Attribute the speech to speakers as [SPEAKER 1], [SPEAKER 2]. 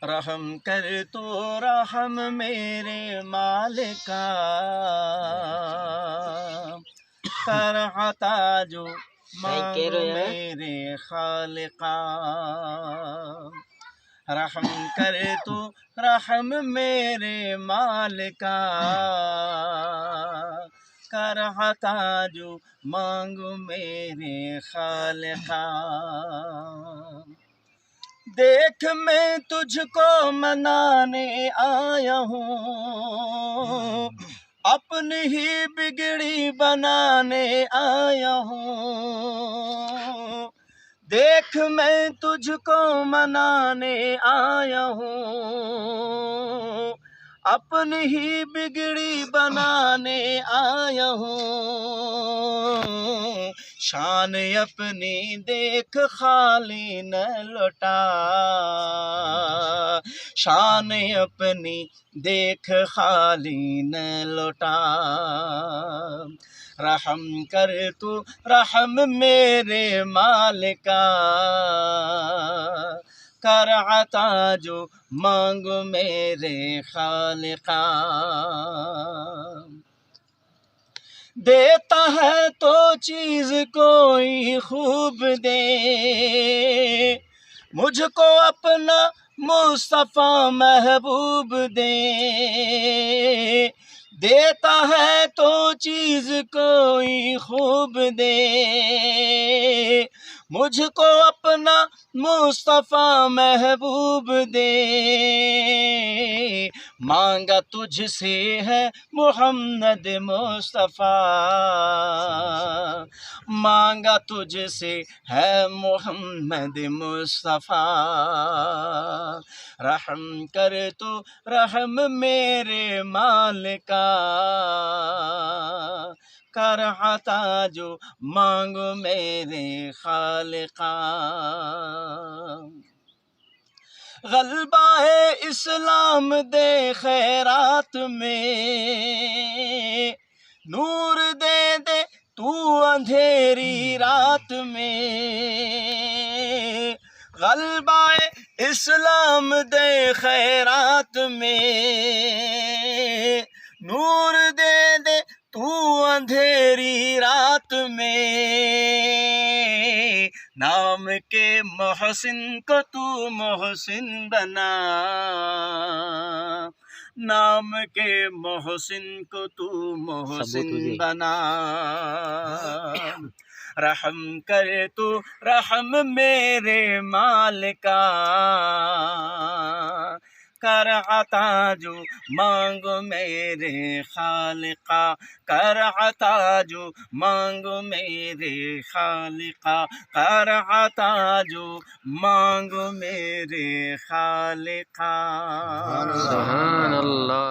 [SPEAKER 1] رحم کر تو رحم میرے مالکا، کر عطا جو مانگو میرے خالقا، رحم کر تو رحم میرے مالکا، کر عطا جو مانگو میرے خالقا، دیکھ میں تجھ کو منانے آیا ہوں، اپنی ہی بگڑی بنانے آیا ہوں، دیکھ میں تجھ کو منانے آیا ہوں، اپنی ہی بگڑی بنانے آیا ہوں، شان اپنی دیکھ خالی نہ لوٹا، شان اپنی دیکھ خالی نہ لوٹا، رحم کر تو رحم میرے مالکا، کر عطا جو مانگو میرے خالقا، دیتا ہے تو چیز کوئی خوب دے، مجھ کو اپنا مصطفیٰ محبوب دے، دیتا ہے تو چیز کوئی خوب دے، مجھ کو اپنا مصطفیٰ محبوب دے، مانگا تجھ سے ہے محمد مصطفیٰ، مانگا تجھ سے ہے محمد مصطفیٰ، رحم کر تو رحم میرے مالکا، کر عطا جو مانگو میرے خالقا، غلبہ اسلام دے خیرات میں، نور دے دے تو اندھیری رات میں، غلبہ اسلام دے خیرات میں، نور دے دے تو اندھیری رات میں، نام کے محسن کو تو محسن بنا، نام کے محسن کو تو محسن بنا، رحم کر تو رحم میرے مالکا، کر عطا جو مانگو میرے خالقا، کر عطا جو مانگو میرے خالقا، کر عطا جو مانگو میرے خالقا،
[SPEAKER 2] سبحان اللہ۔